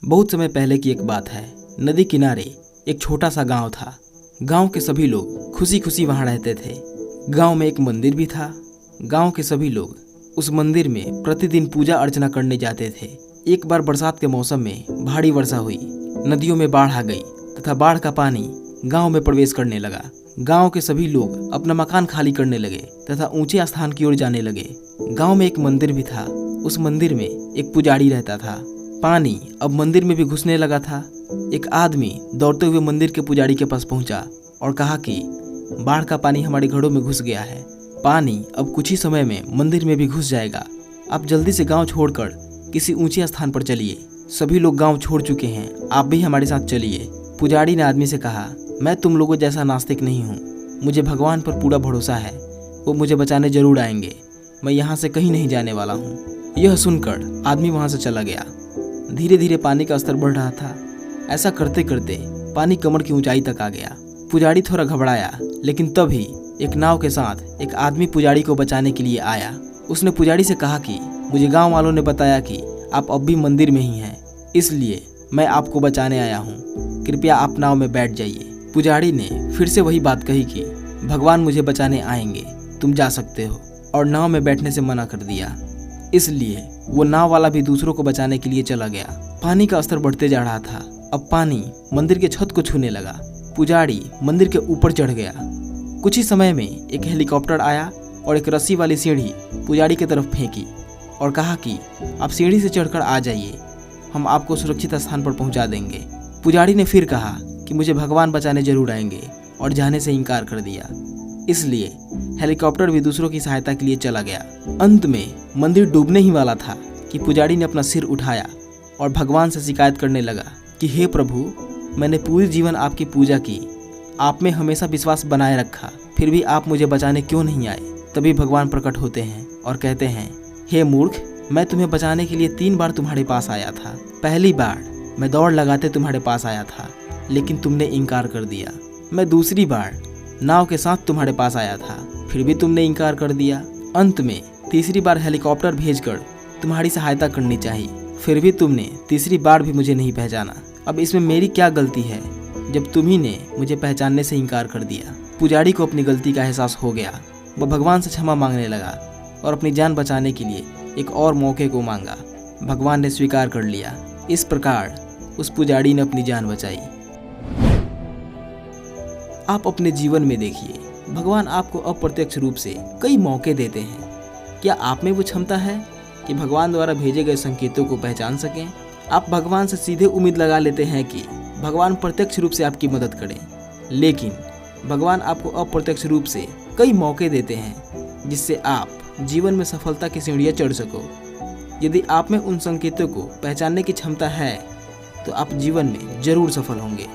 बहुत समय पहले की एक बात है। नदी किनारे एक छोटा सा गांव था। गांव के सभी लोग खुशी खुशी वहां रहते थे। गांव में एक मंदिर भी था। गांव के सभी लोग उस मंदिर में प्रतिदिन पूजा अर्चना करने जाते थे। एक बार बरसात के मौसम में भारी वर्षा हुई। नदियों में बाढ़ आ गई तथा बाढ़ का पानी गांव में प्रवेश करने लगा। गांव के सभी लोग अपना मकान खाली करने लगे तथा ऊंचे स्थान की ओर जाने लगे। गांव में एक मंदिर भी था। उस मंदिर में एक पुजारी रहता था। पानी अब मंदिर में भी घुसने लगा था। एक आदमी दौड़ते हुए मंदिर के पुजारी के पास पहुंचा और कहा कि बाढ़ का पानी हमारे घरों में घुस गया है। पानी अब कुछ ही समय में मंदिर में भी घुस जाएगा। आप जल्दी से गांव छोड़कर किसी ऊंचे स्थान पर चलिए। सभी लोग गांव छोड़ चुके हैं, आप भी हमारे साथ चलिए। पुजारी ने आदमी से कहा, मैं तुम लोगों जैसा नास्तिक नहीं हूँ। मुझे भगवान पर पूरा भरोसा है, वो मुझे बचाने जरूर आएंगे। मैं यहाँ से कहीं नहीं जाने वाला हूँ। यह सुनकर आदमी वहाँ से चला गया। धीरे धीरे पानी का स्तर बढ़ रहा था। ऐसा करते करते पानी कमर की ऊंचाई तक आ गया। पुजारी थोड़ा घबराया, लेकिन तभी एक नाव के साथ एक आदमी पुजारी को बचाने के लिए आया। उसने पुजारी से कहा कि मुझे गांव वालों ने बताया कि आप अब भी मंदिर में ही हैं, इसलिए मैं आपको बचाने आया हूँ। कृपया आप नाव में बैठ जाइए। पुजारी ने फिर से वही बात कही कि भगवान मुझे बचाने आएंगे, तुम जा सकते हो, और नाव में बैठने से मना कर दिया। इसलिए वो नाव वाला भी दूसरों को बचाने के लिए चला गया। पानी का स्तर बढ़ते जा रहा था। अब पानी मंदिर के छत को छूने लगा। पुजारी मंदिर के ऊपर चढ़ गया। कुछ ही समय में एक हेलीकॉप्टर आया और एक रस्सी वाली सीढ़ी पुजारी की तरफ फेंकी और कहा कि आप सीढ़ी से चढ़कर आ जाइए, हम आपको सुरक्षित स्थान पर पहुंचा देंगे। पुजारी ने फिर कहा कि मुझे भगवान बचाने जरूर आएंगे, और जाने से इनकार कर दिया। इसलिए हेलीकॉप्टर भी दूसरों की सहायता के लिए चला गया। अंत में मंदिर डूबने ही वाला था कि पुजारी ने अपना सिर उठाया और भगवान से शिकायत करने लगा कि हे प्रभु, मैंने पूरी जीवन आपकी पूजा की, आप में हमेशा विश्वास बनाए रखा, फिर भी आप मुझे बचाने क्यों नहीं आए। तभी भगवान प्रकट होते हैं और कहते हैं, हे मूर्ख, मैं तुम्हें बचाने के लिए 3 बार तुम्हारे पास आया था। पहली बार मैं दौड़ लगाते तुम्हारे पास आया था, लेकिन तुमने इनकार कर दिया। मैं दूसरी बार नाव के साथ तुम्हारे पास आया था, फिर भी तुमने इनकार कर दिया। अंत में तीसरी बार हेलीकॉप्टर भेजकर तुम्हारी सहायता करनी चाहिए, फिर भी तुमने तीसरी बार भी मुझे नहीं पहचाना। अब इसमें मेरी क्या गलती है जब तुम्ही ने मुझे पहचानने से इनकार कर दिया। पुजारी को अपनी गलती का एहसास हो गया। वह भगवान से क्षमा मांगने लगा और अपनी जान बचाने के लिए एक और मौके को मांगा। भगवान ने स्वीकार कर लिया। इस प्रकार उस पुजारी ने अपनी जान बचाई। आप अपने जीवन में देखिए, भगवान आपको अप्रत्यक्ष रूप से कई मौके देते हैं। क्या आप में वो क्षमता है कि भगवान द्वारा भेजे गए संकेतों को पहचान सकें? आप भगवान से सीधे उम्मीद लगा लेते हैं कि भगवान प्रत्यक्ष रूप से आपकी मदद करें, लेकिन भगवान आपको अप्रत्यक्ष रूप से कई मौके देते हैं जिससे आप जीवन में सफलता की सीढ़ियाँ चढ़ सको। यदि आप में उन संकेतों को पहचानने की क्षमता है तो आप जीवन में जरूर सफल होंगे।